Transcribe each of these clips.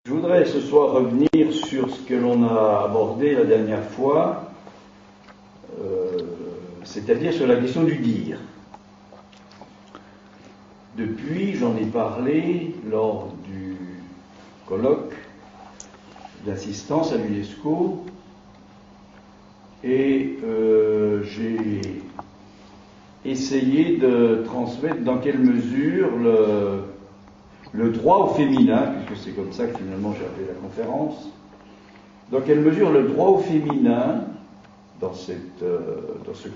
Je voudrais ce soir revenir sur ce que l'on a abordé la dernière fois, c'est-à-dire sur la question du dire. Depuis, j'en ai parlé lors du colloque d'assistance à l'UNESCO et j'ai essayé de transmettre dans quelle mesure le droit au féminin, puisque c'est comme ça que finalement j'ai appelé la conférence, dans quelle mesure le droit au féminin, dans ce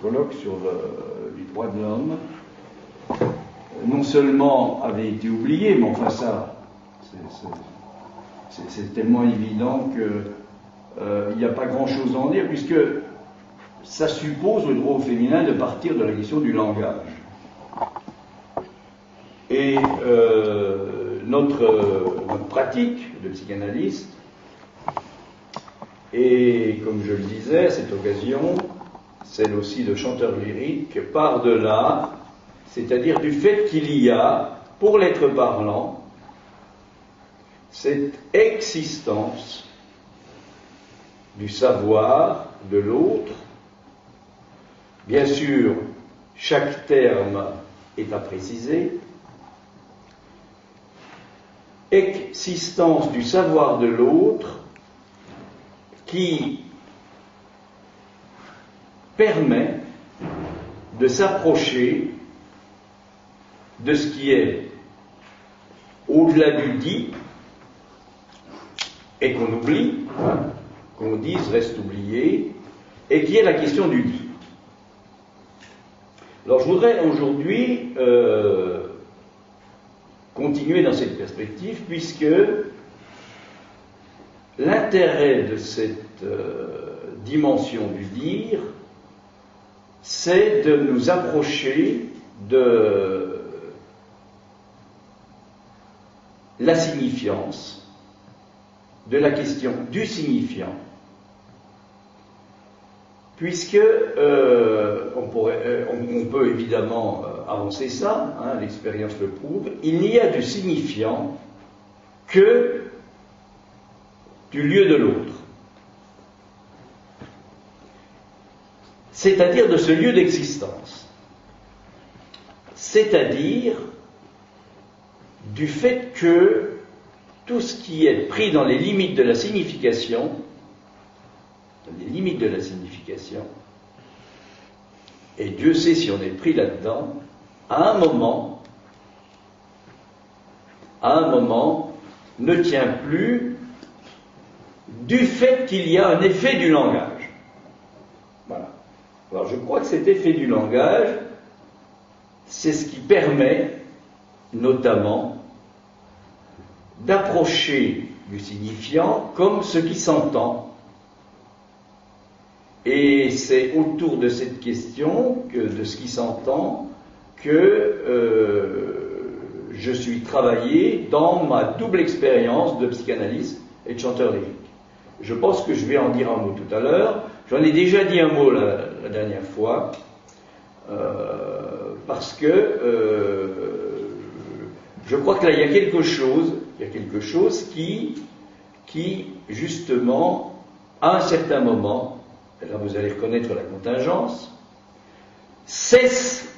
colloque sur les droits de l'homme, non seulement avait été oublié, mais enfin ça, c'est tellement évident qu'il n'y a pas grand-chose à en dire, puisque ça suppose le droit au féminin de partir de la question du langage. Et notre pratique de psychanalyste, et comme je le disais à cette occasion, celle aussi de chanteur lyrique, part de là, c'est-à-dire du fait qu'il y a, pour l'être parlant, cette existence du savoir de l'autre. Bien sûr, chaque terme est à préciser. Existence du savoir de l'autre qui permet de s'approcher de ce qui est au-delà du dit et qu'on oublie, qu'on dise reste oublié, et qui est la question du dit. Alors je voudrais aujourd'hui continuer dans cette perspective, puisque l'intérêt de cette dimension du dire, c'est de nous approcher de la signifiance, de la question du signifiant, puisque on peut évidemment avancer ça, l'expérience le prouve, il n'y a du signifiant que du lieu de l'autre, c'est-à-dire de ce lieu d'existence, c'est-à-dire du fait que tout ce qui est pris dans les limites de la signification, et Dieu sait si on est pris là-dedans, à un moment, ne tient plus du fait qu'il y a un effet du langage. Voilà. Alors je crois que cet effet du langage, c'est ce qui permet, notamment, d'approcher du signifiant comme ce qui s'entend. Et c'est autour de cette question, de ce qui s'entend, que je suis travaillé dans ma double expérience de psychanalyste et de chanteur lyrique. Je pense que je vais en dire un mot tout à l'heure. J'en ai déjà dit un mot la dernière fois, parce que je crois que là il y a quelque chose qui justement, à un certain moment, et là vous allez reconnaître la contingence, cesse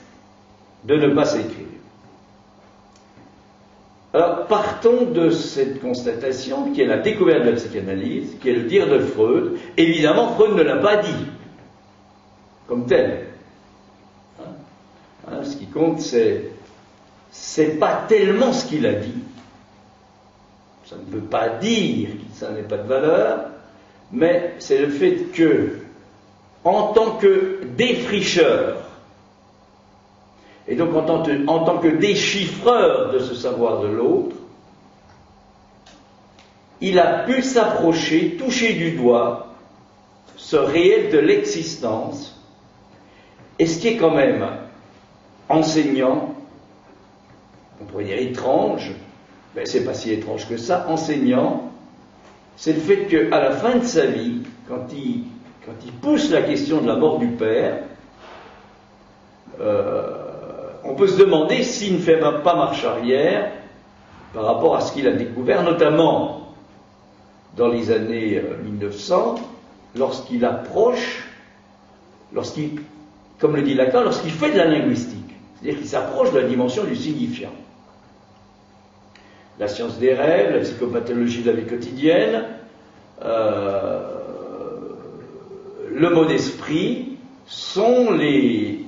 de ne pas s'écrire. Alors partons de cette constatation qui est la découverte de la psychanalyse, qui est le dire de Freud. Évidemment, Freud ne l'a pas dit comme tel. Ce qui compte, c'est pas tellement ce qu'il a dit. Ça ne veut pas dire que ça n'ait pas de valeur, mais c'est le fait que, en tant que défricheur, et donc en tant que déchiffreur de ce savoir de l'autre, il a pu s'approcher, toucher du doigt ce réel de l'existence, et ce qui est quand même enseignant, on pourrait dire étrange, mais c'est pas si étrange que ça, enseignant, c'est le fait qu'à la fin de sa vie, quand il pousse la question de la mort du père, on peut se demander s'il ne fait pas marche arrière par rapport à ce qu'il a découvert, notamment dans les années 1900, lorsqu'il approche, comme le dit Lacan, lorsqu'il fait de la linguistique, c'est-à-dire qu'il s'approche de la dimension du signifiant. La science des rêves, la psychopathologie de la vie quotidienne, le mot d'esprit sont les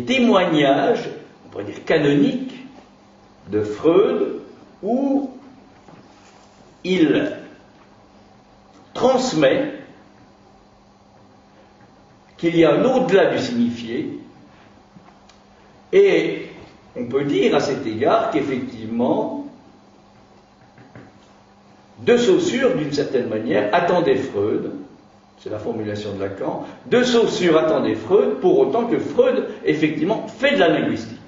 témoignages, on pourrait dire canoniques, de Freud, où il transmet qu'il y a un au-delà du signifié, et on peut dire à cet égard qu'effectivement, De Saussure, d'une certaine manière, attendait Freud, c'est la formulation de Lacan, De Saussure attendait Freud, pour autant que Freud, effectivement, fait de la linguistique.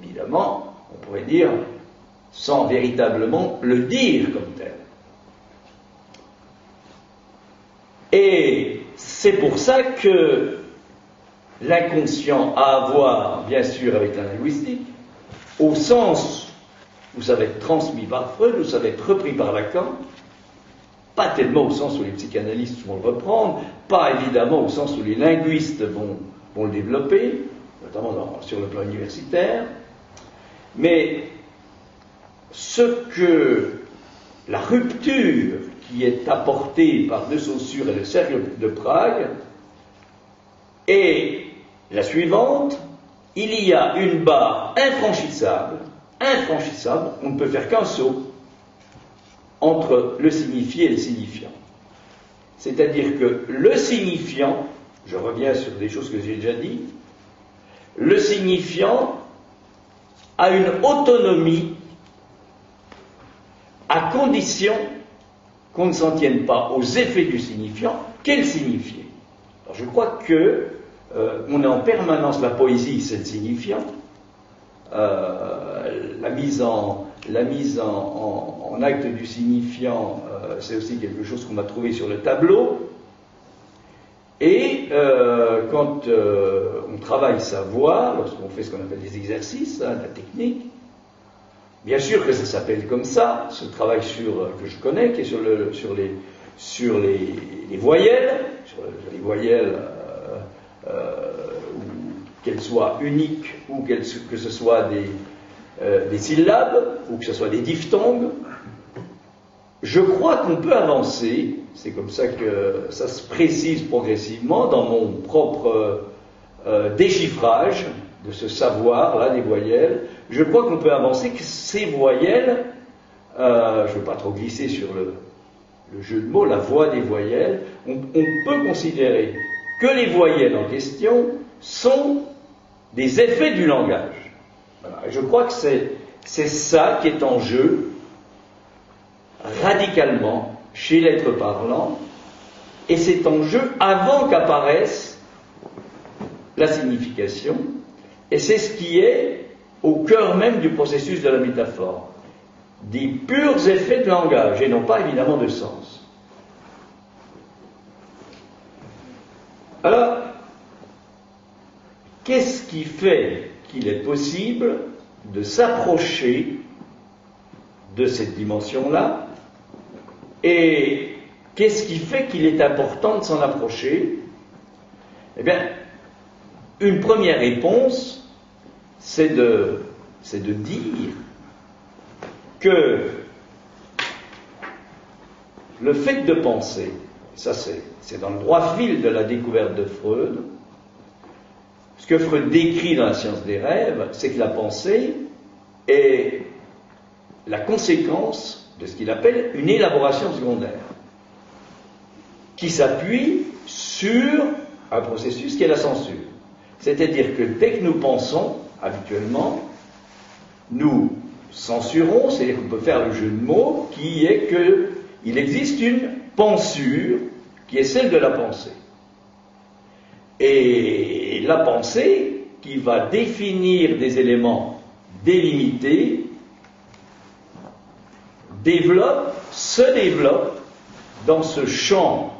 Évidemment, on pourrait dire, sans véritablement le dire comme tel. Et c'est pour ça que l'inconscient a à voir, bien sûr, avec la linguistique, au sens où ça va être transmis par Freud, où ça va être repris par Lacan, pas tellement au sens où les psychanalystes vont le reprendre, pas évidemment au sens où les linguistes vont le développer, notamment sur le plan universitaire, mais la rupture qui est apportée par De Saussure et le Cercle de Prague est la suivante: il y a une barre infranchissable, on ne peut faire qu'un saut entre le signifié et le signifiant. C'est-à-dire que le signifiant, je reviens sur des choses que j'ai déjà dites, le signifiant a une autonomie à condition qu'on ne s'en tienne pas aux effets du signifiant qu'est le signifié. Alors je crois que on est en permanence, la poésie c'est le signifiant, la mise en acte du signifiant, c'est aussi quelque chose qu'on va trouver sur le tableau. Et quand on travaille sa voix, lorsqu'on fait ce qu'on appelle des exercices, la technique, bien sûr que ça s'appelle comme ça, ce travail que je connais, qui est sur les voyelles, qu'elles soient uniques ou que ce soit des syllabes ou que ce soit des diphtongues. Je crois qu'on peut avancer, c'est comme ça que ça se précise progressivement dans mon propre déchiffrage de ce savoir-là des voyelles. Je crois qu'on peut avancer que ces voyelles, je ne veux pas trop glisser sur le jeu de mots, la voix des voyelles, on peut considérer que les voyelles en question sont des effets du langage. Voilà. Et je crois que c'est ça qui est en jeu radicalement chez l'être parlant, et c'est en jeu avant qu'apparaisse la signification, et c'est ce qui est au cœur même du processus de la métaphore, des purs effets de langage, et non pas évidemment de sens. Alors, qu'est-ce qui fait qu'il est possible de s'approcher de cette dimension-là, et qu'est-ce qui fait qu'il est important de s'en approcher? Eh bien, une première réponse, c'est de dire que le fait de penser, ça c'est dans le droit fil de la découverte de Freud, ce que Freud décrit dans la science des rêves, c'est que la pensée est la conséquence de ce qu'il appelle une élaboration secondaire, qui s'appuie sur un processus qui est la censure. C'est-à-dire que dès que nous pensons, habituellement, nous censurons, c'est-à-dire qu'on peut faire le jeu de mots, qui est qu'il existe une pensure qui est celle de la pensée. Et la pensée, qui va définir des éléments délimités, se développe dans ce champ,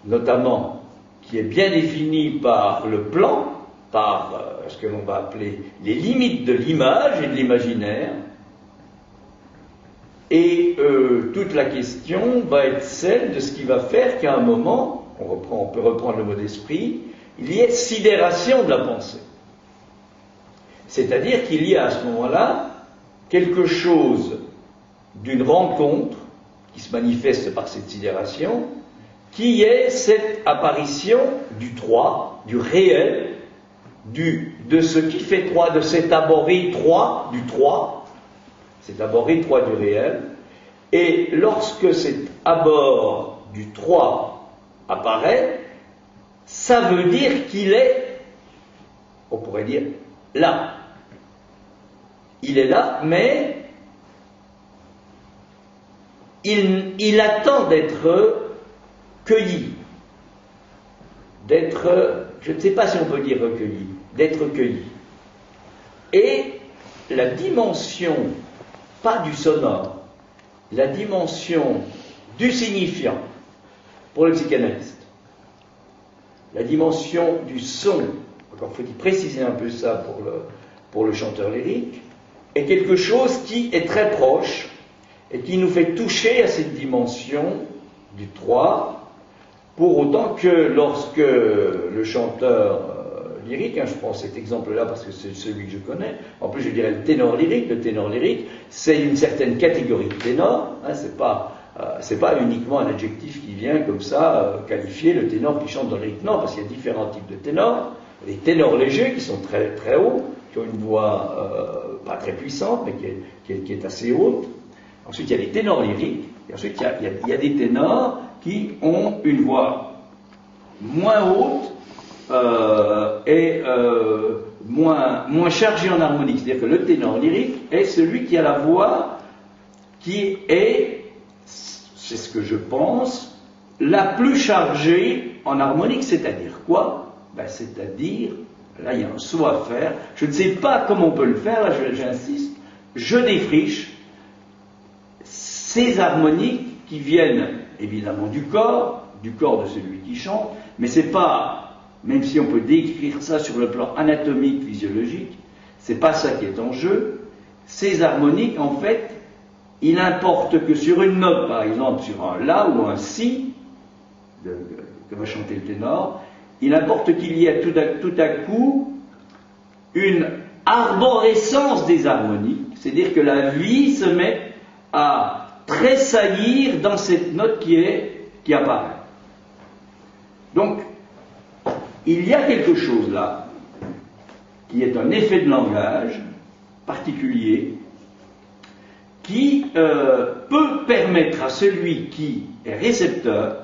notamment, qui est bien défini par le plan, par ce que l'on va appeler les limites de l'image et de l'imaginaire, Et toute la question va être celle de ce qui va faire qu'à un moment, on peut reprendre le mot d'esprit, il y ait sidération de la pensée. C'est-à-dire qu'il y a à ce moment-là quelque chose d'une rencontre qui se manifeste par cette sidération, qui est cette apparition du trois, du réel, de ce qui fait trois, de cet aboré trois, du trois, cet aboré trois du réel. Et lorsque cet abord du trois apparaît, ça veut dire qu'il est, on pourrait dire, là. Il est là, mais il attend d'être cueilli, je ne sais pas si on peut dire recueilli, d'être cueilli. Et la dimension, pas du sonore, la dimension du signifiant, pour le psychanalyste, la dimension du son, encore faut-il préciser un peu ça pour le chanteur lyrique, est quelque chose qui est très proche et qui nous fait toucher à cette dimension du trois, pour autant que lorsque le chanteur lyrique, je prends cet exemple-là parce que c'est celui que je connais, en plus je dirais le ténor lyrique, c'est une certaine catégorie de ténor, c'est pas uniquement un adjectif qui vient comme ça qualifier le ténor qui chante dans le lyrique, non, parce qu'il y a différents types de ténors, les ténors légers qui sont très très hauts, qui ont une voix pas très puissante mais qui est assez haute. Ensuite il y a les ténors lyriques, et ensuite il y a des ténors qui ont une voix moins haute et moins chargée en harmonique. C'est-à-dire que le ténor lyrique est celui qui a la voix qui est, c'est ce que je pense, la plus chargée en harmonique. C'est-à-dire quoi? C'est-à-dire, là il y a un saut à faire, je ne sais pas comment on peut le faire, là j'insiste, je défriche ces harmoniques qui viennent évidemment du corps de celui qui chante, mais c'est pas, même si on peut décrire ça sur le plan anatomique, physiologique, c'est pas ça qui est en jeu. Ces harmoniques, en fait, il importe que sur une note, par exemple sur un La ou un Si, que va chanter le ténor, il importe qu'il y ait tout à coup une arborescence des harmoniques, c'est-à-dire que la vie se met à tressaillir dans cette note qui apparaît. Donc, il y a quelque chose là, qui est un effet de langage particulier, qui peut permettre à celui qui est récepteur,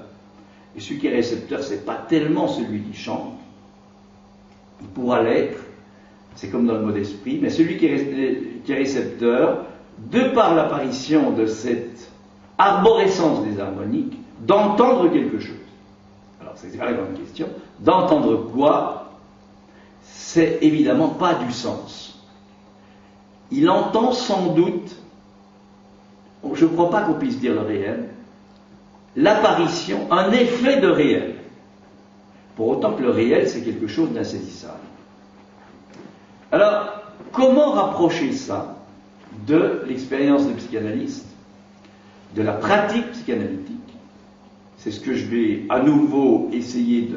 et celui qui est récepteur, c'est pas tellement celui qui chante, il pourra l'être, c'est comme dans le mot d'esprit, mais celui qui est récepteur, de par l'apparition de cette arborescence des harmoniques, d'entendre quelque chose. Alors c'est la grande question, d'entendre quoi? C'est évidemment pas du sens. Il entend sans doute, je ne crois pas qu'on puisse dire le réel, l'apparition, un effet de réel. Pour autant que le réel, c'est quelque chose d'insaisissable. Alors, comment rapprocher ça de l'expérience de psychanalyste, de la pratique psychanalytique? C'est ce que je vais à nouveau essayer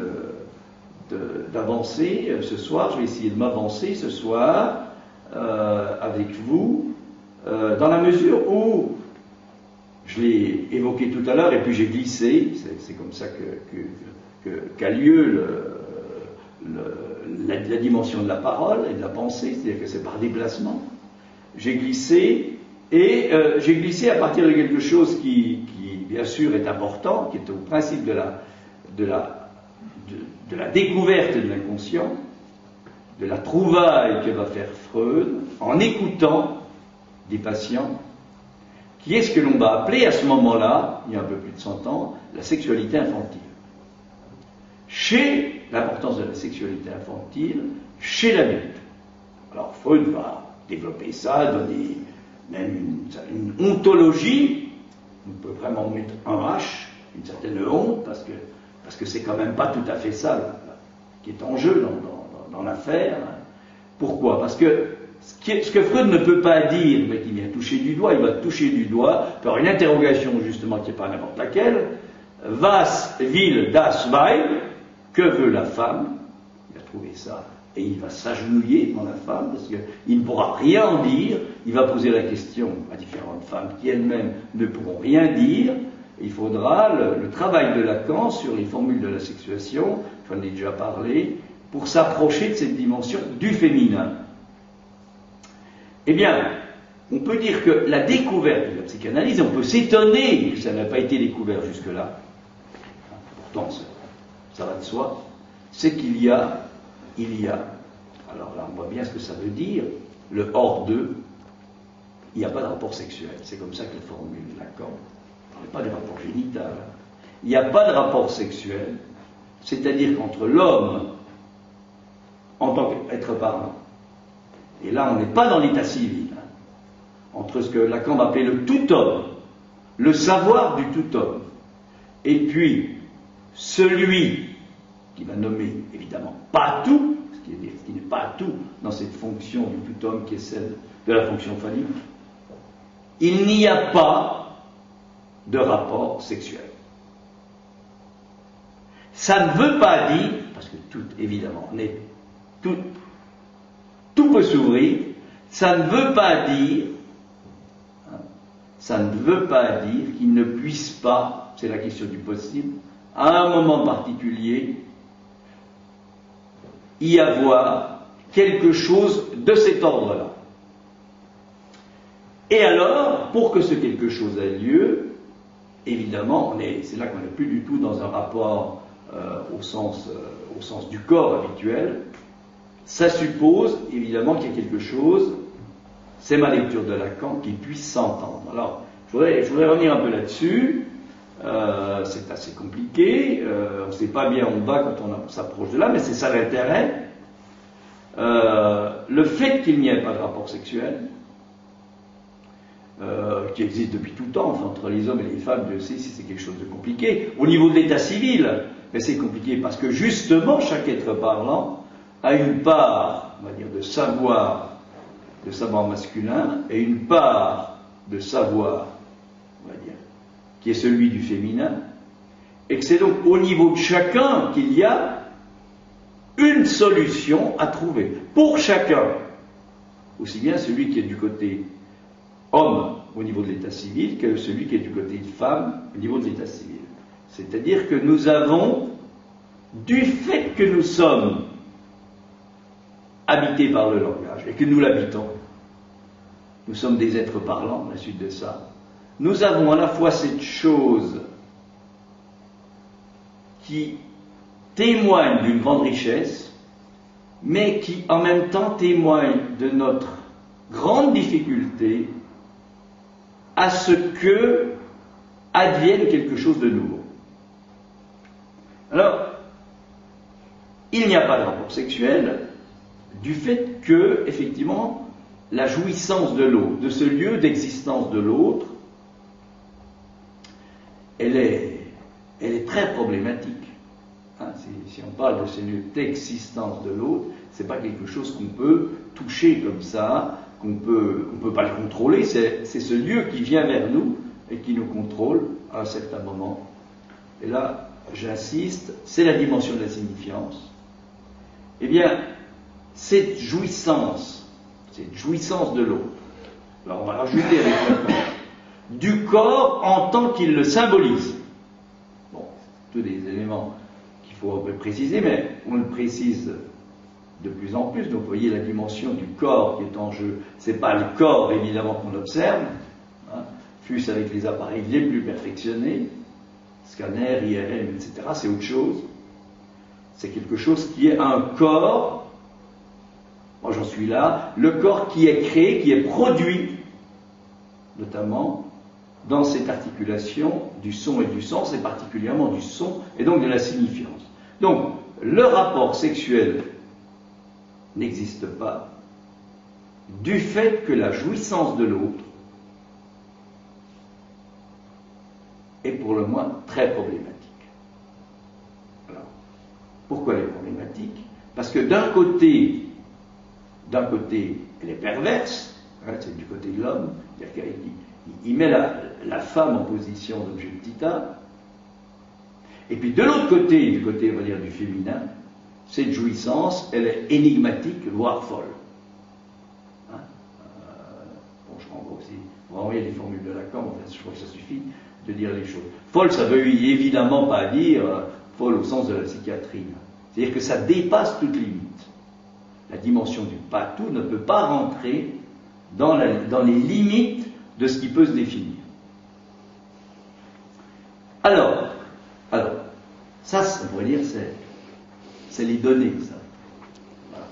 d'avancer ce soir. Je vais essayer de m'avancer ce soir avec vous, dans la mesure où, je l'ai évoqué tout à l'heure, et puis j'ai glissé, c'est comme ça qu'a lieu la dimension de la parole et de la pensée, c'est-à-dire que c'est par déplacement. J'ai glissé, et j'ai glissé à partir de quelque chose qui bien sûr est important, qui est au principe de la découverte de l'inconscient, de la trouvaille que va faire Freud en écoutant des patients, qui est ce que l'on va appeler à ce moment-là, il y a un peu plus de 100 ans, la sexualité infantile. Chez l'importance de la sexualité infantile, chez l'adulte. Alors Freud va développer ça, donner même une ontologie, on peut vraiment mettre un H, une certaine honte, parce que c'est quand même pas tout à fait ça qui est en jeu dans l'affaire. Pourquoi? Parce que Ce que Freud ne peut pas dire, mais qui vient toucher du doigt, il va toucher du doigt par une interrogation justement qui n'est pas n'importe laquelle. Was will das Weib? Que veut la femme? Il a trouvé ça. Et il va s'agenouiller devant la femme, parce qu'il ne pourra rien en dire. Il va poser la question à différentes femmes qui elles-mêmes ne pourront rien dire. Il faudra le travail de Lacan sur les formules de la sexuation, j'en ai déjà parlé, pour s'approcher de cette dimension du féminin. Eh bien, on peut dire que la découverte de la psychanalyse, on peut s'étonner que ça n'a pas été découvert jusque-là, pourtant ça va de soi, c'est qu'il y a, alors là on voit bien ce que ça veut dire, le hors d'eux, il n'y a pas de rapport sexuel, c'est comme ça que la formule Lacan, il n'y a pas de rapport génital, il n'y a pas de rapport sexuel, c'est-à-dire qu'entre l'homme, en tant qu'être parlant, et là on n'est pas dans l'état civil, entre ce que Lacan va appeler le tout homme, le savoir du tout homme, et puis celui qui va nommer évidemment pas tout, ce qui n'est pas tout dans cette fonction du tout homme qui est celle de la fonction phallique, il n'y a pas de rapport sexuel. Ça ne veut pas dire, parce que tout, évidemment, tout peut s'ouvrir, ça ne veut pas dire qu'il ne puisse pas, c'est la question du possible, à un moment particulier, y avoir quelque chose de cet ordre-là. Et alors, pour que ce quelque chose ait lieu, évidemment, c'est là qu'on n'est plus du tout dans un rapport au sens du corps habituel. Ça suppose évidemment qu'il y a quelque chose, c'est ma lecture de Lacan, qui puisse s'entendre. Alors, je voudrais revenir un peu là-dessus. C'est assez compliqué, on ne sait pas bien où on va quand on s'approche de là, mais c'est ça l'intérêt. Le fait qu'il n'y ait pas de rapport sexuel, qui existe depuis tout temps, enfin, entre les hommes et les femmes, Dieu sait si c'est quelque chose de compliqué. Au niveau de l'état civil, mais c'est compliqué parce que justement, chaque être parlant a une part, on va dire, de savoir masculin, et une part de savoir, on va dire, qui est celui du féminin, et que c'est donc au niveau de chacun qu'il y a une solution à trouver, pour chacun, aussi bien celui qui est du côté homme au niveau de l'état civil que celui qui est du côté femme au niveau de l'état civil. C'est-à-dire que nous avons, du fait que nous sommes habités par le langage, et que nous l'habitons, nous sommes des êtres parlants, la suite de ça, nous avons à la fois cette chose qui témoigne d'une grande richesse, mais qui en même temps témoigne de notre grande difficulté à ce que advienne quelque chose de nouveau. Alors, il n'y a pas de rapport sexuel du fait que, effectivement, la jouissance de l'autre, de ce lieu d'existence de l'autre, elle est très problématique. Hein, si on parle de ce lieu d'existence de l'autre, c'est pas quelque chose qu'on peut toucher comme ça, qu'on peut pas le contrôler, c'est ce lieu qui vient vers nous et qui nous contrôle à un certain moment. Et là, j'insiste, c'est la dimension de la signifiance. Eh bien, cette jouissance de l'autre, alors on va rajouter avec le corps, du corps en tant qu'il le symbolise. Bon, tous des éléments qu'il faut un peu préciser, mais on le précise de plus en plus. Donc vous voyez la dimension du corps qui est en jeu. C'est pas le corps évidemment qu'on observe, hein, fût-ce avec les appareils les plus perfectionnés, scanner, IRM, etc. C'est autre chose. C'est quelque chose qui est un corps. Moi j'en suis là. Le corps qui est créé, qui est produit, notamment dans cette articulation du son et du sens, et particulièrement du son et donc de la signifiance. Donc le rapport sexuel n'existe pas du fait que la jouissance de l'autre est pour le moins très problématique. Alors, pourquoi elle est problématique? Parce que d'un côté, elle est perverse, hein, c'est du côté de l'homme, c'est-à-dire qu'il met la femme en position d'objet de titan. Et puis de l'autre côté, du côté, on va dire, du féminin, cette jouissance, elle est énigmatique, voire folle. Hein, bon, je renvoie aussi, vous renvoyez les formules de Lacan, enfin, je crois que ça suffit de dire les choses. Folle, ça veut évidemment pas dire folle au sens de la psychiatrie. C'est-à-dire que ça dépasse toute limite. La dimension du pas-tout ne peut pas rentrer dans les limites de ce qui peut se définir. Alors, ça, on pourrait dire, c'est les données, ça. Voilà.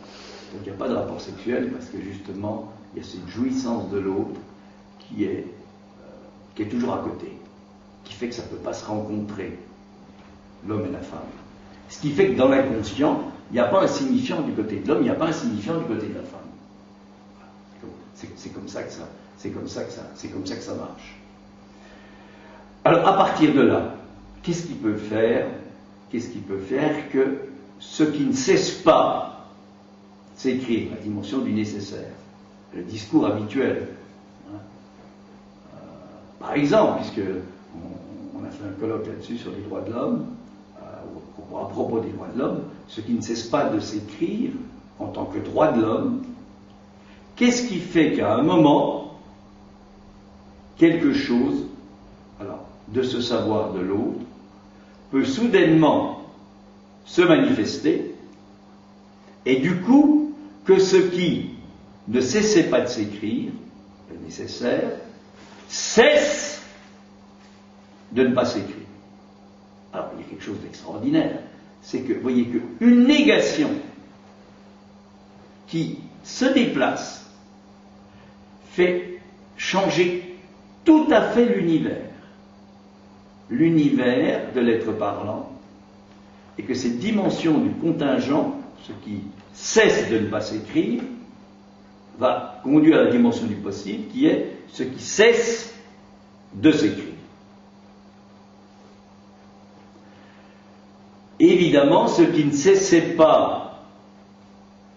Donc il n'y a pas de rapport sexuel parce que justement, il y a cette jouissance de l'autre qui est toujours à côté, qui fait que ça ne peut pas se rencontrer, l'homme et la femme. Ce qui fait que dans l'inconscient, il n'y a pas un signifiant du côté de l'homme, il n'y a pas un signifiant du côté de la femme. C'est comme ça que ça marche. Alors à partir de là, qu'est-ce qui peut faire que ce qui ne cesse pas s'écrire, la dimension du nécessaire, le discours habituel. Par exemple, puisque on a fait un colloque là-dessus sur les droits de l'homme, à propos des droits de l'homme, ce qui ne cesse pas de s'écrire en tant que droit de l'homme, qu'est-ce qui fait qu'à un moment, quelque chose, alors, de ce savoir de l'autre, peut soudainement se manifester, et du coup, que ce qui ne cessait pas de s'écrire, le nécessaire, cesse de ne pas s'écrire. Alors, il y a quelque chose d'extraordinaire, c'est que, vous voyez, qu'une négation qui se déplace fait changer tout à fait l'univers de l'être parlant, et que cette dimension du contingent, ce qui cesse de ne pas s'écrire, va conduire à la dimension du possible, qui est ce qui cesse de s'écrire. Évidemment, ce qui ne cessait pas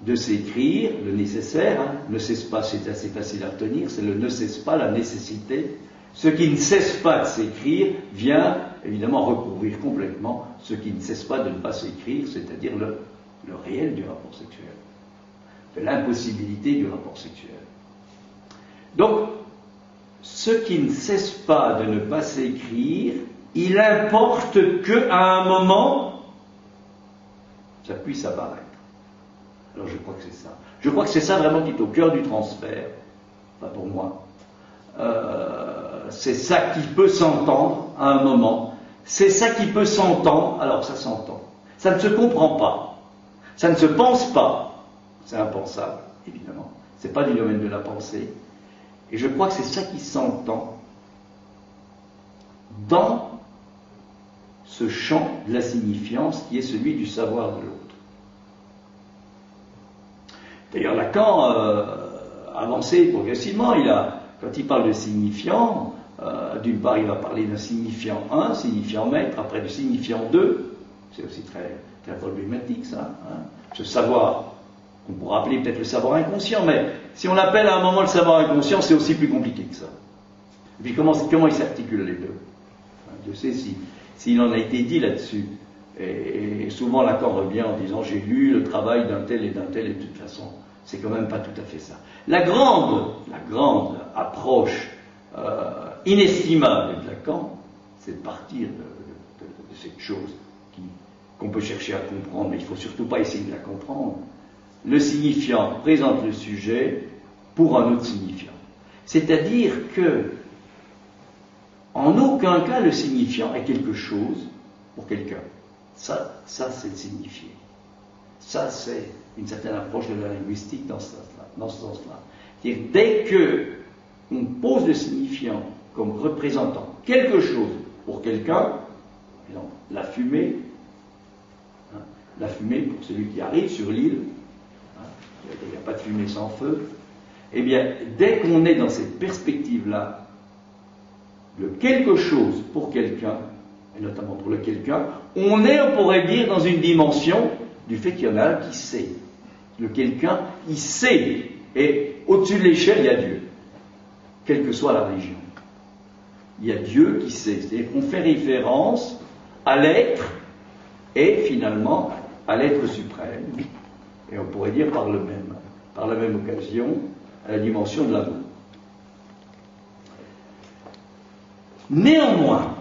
de s'écrire, le nécessaire, ne cesse pas, c'est assez facile à retenir, c'est le ne cesse pas, la nécessité. Ce qui ne cesse pas de s'écrire vient évidemment recouvrir complètement ce qui ne cesse pas de ne pas s'écrire, c'est-à-dire le réel du rapport sexuel, de l'impossibilité du rapport sexuel. Donc, ce qui ne cesse pas de ne pas s'écrire, il importe qu'à un moment, ça puisse apparaître. Alors je crois que c'est ça. Je crois que c'est ça vraiment qui est au cœur du transfert, pas pour moi. C'est ça qui peut s'entendre à un moment. C'est ça qui peut s'entendre, alors ça s'entend. Ça ne se comprend pas. Ça ne se pense pas. C'est impensable, évidemment. C'est pas du domaine de la pensée. Et je crois que c'est ça qui s'entend dans ce champ de la signifiance qui est celui du savoir de l'autre. D'ailleurs, Lacan a avancé progressivement. Quand il parle de signifiant, d'une part, il va parler d'un signifiant 1, signifiant maître, après du signifiant 2. C'est aussi très, très problématique, ça. Hein. Ce savoir, on pourrait appeler peut-être le savoir inconscient, mais si on l'appelle à un moment le savoir inconscient, c'est aussi plus compliqué que ça. Et puis comment il s'articule les deux? Je sais s'il en a été dit là-dessus. Et souvent Lacan revient en disant j'ai lu le travail d'un tel, et de toute façon, c'est quand même pas tout à fait ça. La grande approche inestimable de Lacan, c'est de partir de cette chose qu'on peut chercher à comprendre, mais il ne faut surtout pas essayer de la comprendre. Le signifiant présente le sujet pour un autre signifiant. C'est-à-dire que, en aucun cas, le signifiant est quelque chose pour quelqu'un. Ça c'est le signifié. Ça, c'est une certaine approche de la linguistique dans ce sens-là. C'est-à-dire, dès qu'on pose le signifiant comme représentant quelque chose pour quelqu'un, par exemple, la fumée pour celui qui arrive sur l'île, il n'y a pas de fumée sans feu, eh bien, dès qu'on est dans cette perspective-là, le quelque chose pour quelqu'un, et notamment pour le quelqu'un, on pourrait dire, dans une dimension du fait qu'il y en a un qui sait. Le quelqu'un, il sait Et au-dessus de l'échelle, il y a Dieu, quelle que soit la religion. Il y a Dieu qui sait. C'est-à-dire qu'on fait référence à l'être et finalement à l'être suprême. Et on pourrait dire par la même occasion, à la dimension de l'amour. Néanmoins,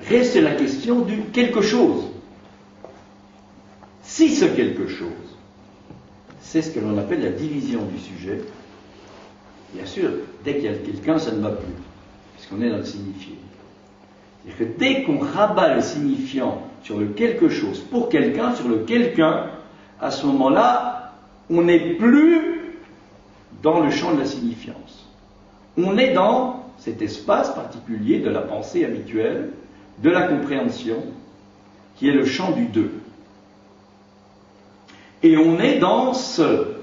reste la question du quelque chose. Si ce quelque chose, c'est ce que l'on appelle la division du sujet, bien sûr, dès qu'il y a quelqu'un, ça ne va plus, puisqu'on est dans le signifié. C'est-à-dire que dès qu'on rabat le signifiant sur le quelque chose pour quelqu'un, sur le quelqu'un, à ce moment-là, on n'est plus dans le champ de la signifiance. On est dans cet espace particulier de la pensée habituelle, de la compréhension, qui est le champ du deux. Et on est dans ce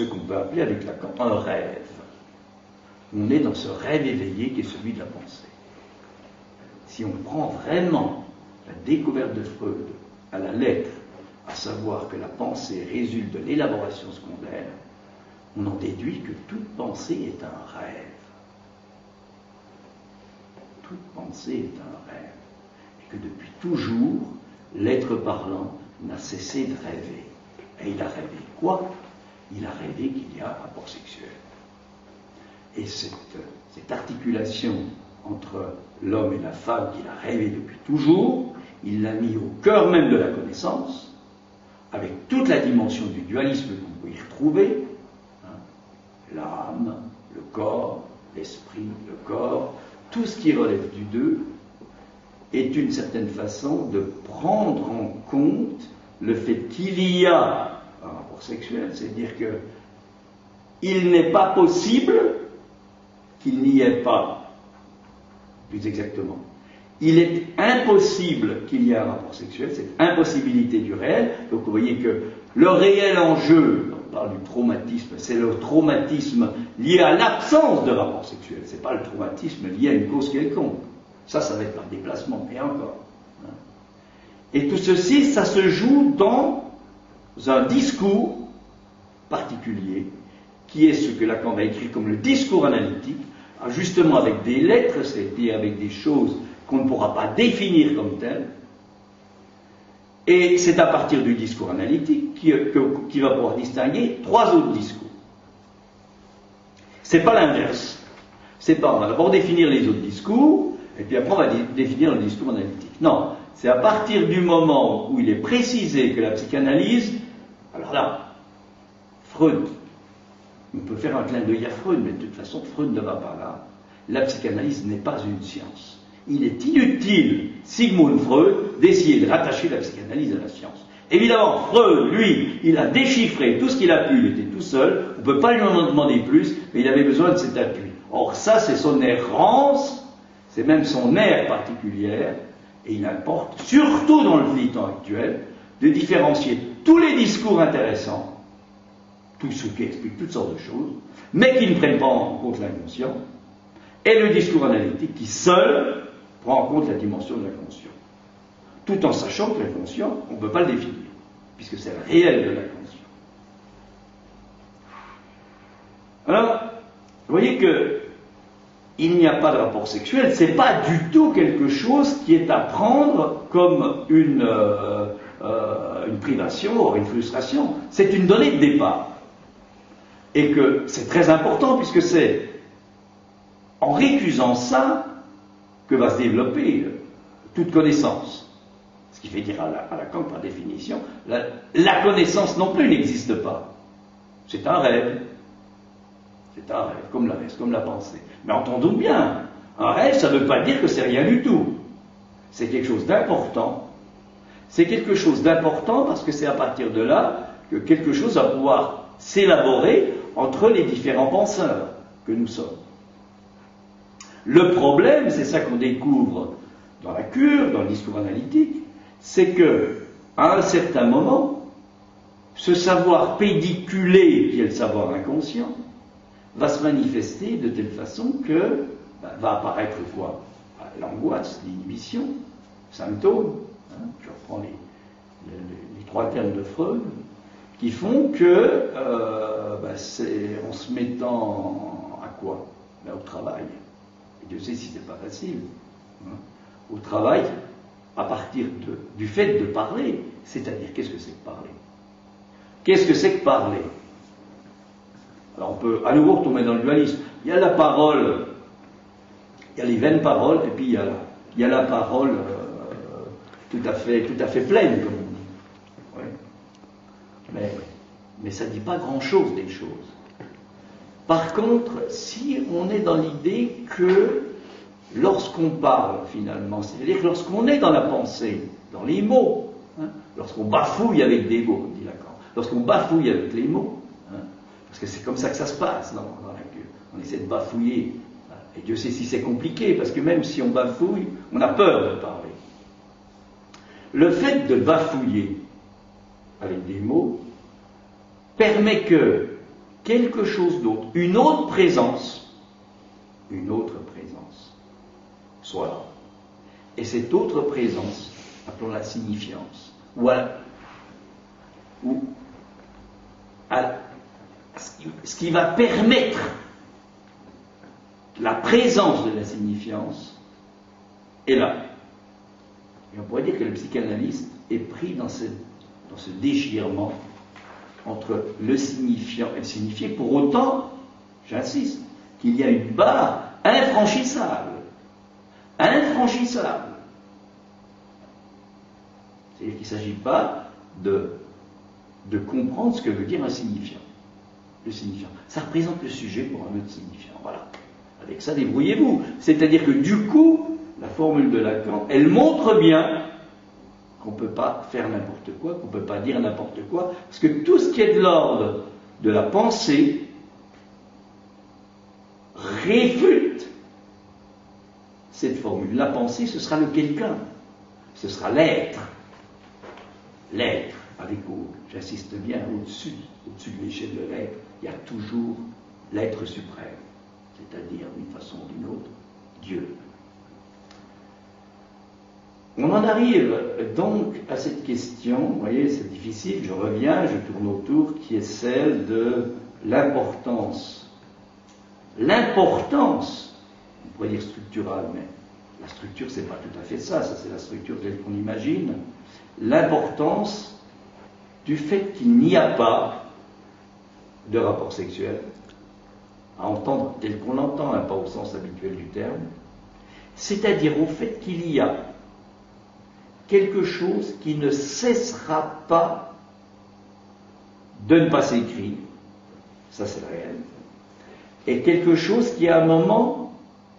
qu'on peut appeler avec Lacan un rêve. On est dans ce rêve éveillé qui est celui de la pensée. Si on prend vraiment la découverte de Freud à la lettre, à savoir que la pensée résulte de l'élaboration secondaire, on en déduit que toute pensée est un rêve. Toute pensée est un rêve. Et que depuis toujours, l'être parlant n'a cessé de rêver. Et il a rêvé quoi? Il a rêvé qu'il y a un rapport sexuel. Et cette articulation entre l'homme et la femme qu'il a rêvé depuis toujours, il l'a mis au cœur même de la connaissance, avec toute la dimension du dualisme qu'on peut y retrouver, l'âme, le corps, l'esprit, le corps, tout ce qui relève du deux, est une certaine façon de prendre en compte le fait qu'il y a un rapport sexuel, c'est-à-dire que il n'est pas possible qu'il n'y ait pas, plus exactement. Il est impossible qu'il y ait un rapport sexuel, cette impossibilité du réel. Donc vous voyez que le réel enjeu, on parle du traumatisme, c'est le traumatisme lié à l'absence de rapport sexuel, c'est pas le traumatisme lié à une cause quelconque. Ça va être par déplacement, et encore. Et tout ceci, ça se joue dans un discours particulier, qui est ce que Lacan va écrire comme le discours analytique, justement avec des lettres, c'est-à-dire avec des choses qu'on ne pourra pas définir comme telles. Et c'est à partir du discours analytique qui va pouvoir distinguer trois autres discours. C'est pas l'inverse. C'est pas, on va d'abord définir les autres discours, et puis après on va définir le discours analytique. Non, c'est à partir du moment où il est précisé que la psychanalyse, alors là, Freud, on peut faire un clin d'œil à Freud, mais de toute façon, Freud ne va pas là. La psychanalyse n'est pas une science. Il est inutile, Sigmund Freud, d'essayer de rattacher la psychanalyse à la science. Évidemment, Freud, lui, il a déchiffré tout ce qu'il a pu, il était tout seul, on ne peut pas lui en demander plus, mais il avait besoin de cet appui. Or ça, c'est son errance, c'est même son ère particulière, et il importe, surtout dans le temps actuel, de différencier tous les discours intéressants, tous ceux qui expliquent toutes sortes de choses, mais qui ne prennent pas en compte l'inconscient, et le discours analytique qui seul prend en compte la dimension de l'inconscient. Tout en sachant que l'inconscient, on ne peut pas le définir, puisque c'est le réel de l'inconscient. Alors, vous voyez que il n'y a pas de rapport sexuel, c'est pas du tout quelque chose qui est à prendre comme une privation ou une frustration. C'est une donnée de départ. Et que c'est très important, puisque c'est en récusant ça que va se développer toute connaissance. Ce qui fait dire à Lacan, par définition, la connaissance non plus n'existe pas. C'est un rêve. C'est un rêve, comme le reste, comme la pensée. Mais entendons bien, un rêve, ça ne veut pas dire que c'est rien du tout. C'est quelque chose d'important. C'est quelque chose d'important parce que c'est à partir de là que quelque chose va pouvoir s'élaborer entre les différents penseurs que nous sommes. Le problème, c'est ça qu'on découvre dans la cure, dans le discours analytique, c'est que, à un certain moment, ce savoir pédiculé, qui est le savoir inconscient, va se manifester de telle façon que va apparaître quoi? L'angoisse, l'inhibition, symptômes. Je reprends les trois termes de Freud. qui font que, en se mettant à quoi? Au travail. Et Dieu sait si c'est pas facile. Hein. Au travail, à partir du fait de parler, c'est-à-dire qu'est-ce que c'est que parler? Qu'est-ce que c'est que parler? Alors on peut à nouveau retomber dans le dualisme. Il y a la parole, il y a les vaines paroles, et puis il y a la parole tout à fait pleine, comme on dit. Ouais. Mais ça ne dit pas grand-chose des choses. Par contre, si on est dans l'idée que lorsqu'on parle, finalement, c'est-à-dire que lorsqu'on est dans la pensée, dans les mots, hein, lorsqu'on bafouille avec des mots, comme dit Lacan, lorsqu'on bafouille avec les mots, hein, parce que c'est comme ça que ça se passe dans la queue, on essaie de bafouiller, et Dieu sait si c'est compliqué, parce que même si on bafouille, on a peur de parler. Le fait de bafouiller avec des mots permet que quelque chose d'autre, une autre présence, soit là. Et cette autre présence, appelons-la signifiance, ce qui va permettre la présence de la signifiance est là. Et on pourrait dire que le psychanalyste est pris dans ce déchirement entre le signifiant et le signifié, pour autant, j'insiste, qu'il y a une barre infranchissable. Infranchissable. C'est-à-dire qu'il ne s'agit pas de comprendre ce que veut dire un signifiant. Le signifiant. Ça représente le sujet pour un autre signifiant. Voilà. Avec ça, débrouillez-vous. C'est-à-dire que du coup, la formule de Lacan, elle montre bien qu'on ne peut pas faire n'importe quoi, qu'on ne peut pas dire n'importe quoi, parce que tout ce qui est de l'ordre de la pensée réfute cette formule. La pensée, ce sera le quelqu'un, ce sera l'être. L'être, avec, j'insiste bien, au-dessus de l'échelle de l'être, il y a toujours l'être suprême, c'est-à-dire, d'une façon ou d'une autre, Dieu. On en arrive donc à cette question, vous voyez, c'est difficile, je reviens, je tourne autour, qui est celle de l'importance. L'importance, on pourrait dire structurale, mais la structure, c'est pas tout à fait ça c'est la structure telle qu'on imagine. L'importance du fait qu'il n'y a pas de rapport sexuel, à entendre tel qu'on l'entend, pas au sens habituel du terme, c'est-à-dire au fait qu'il y a quelque chose qui ne cessera pas de ne pas s'écrire, ça c'est le réel, et quelque chose qui à un moment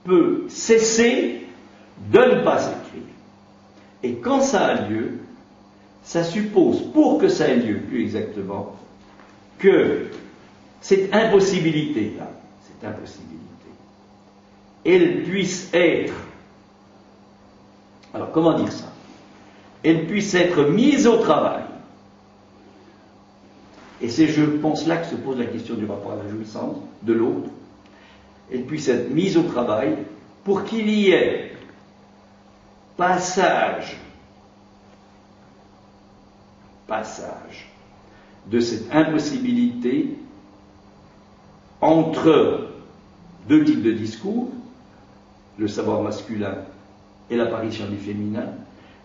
peut cesser de ne pas s'écrire. Et quand ça a lieu, ça suppose, pour que ça ait lieu plus exactement, que cette impossibilité-là, elle puisse être, alors comment dire ça? Elle puisse être mise au travail. Et c'est, je pense, là que se pose la question du rapport à la jouissance de l'autre. Elle puisse être mise au travail pour qu'il y ait passage de cette impossibilité entre deux types de discours, le savoir masculin et l'apparition du féminin,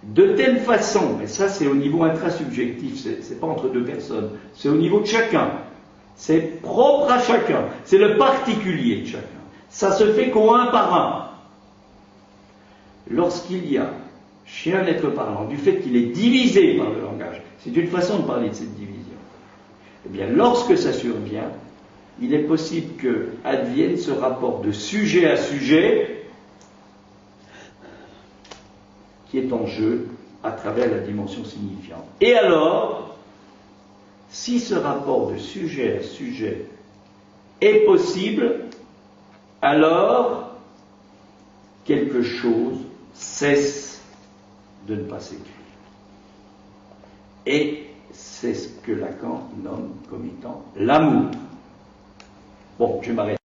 de telle façon, et ça c'est au niveau intrasubjectif, c'est pas entre deux personnes, c'est au niveau de chacun, c'est propre à chacun, c'est le particulier de chacun, ça se fait qu'au un par un. Lorsqu'il y a chez un être parlant, du fait qu'il est divisé par le langage, c'est une façon de parler de cette division, eh bien lorsque ça survient, il est possible que advienne ce rapport de sujet à sujet qui est en jeu à travers la dimension signifiante. Et alors, si ce rapport de sujet à sujet est possible, alors quelque chose cesse de ne pas s'écrire. Et c'est ce que Lacan nomme comme étant l'amour. Bon, je m'arrête.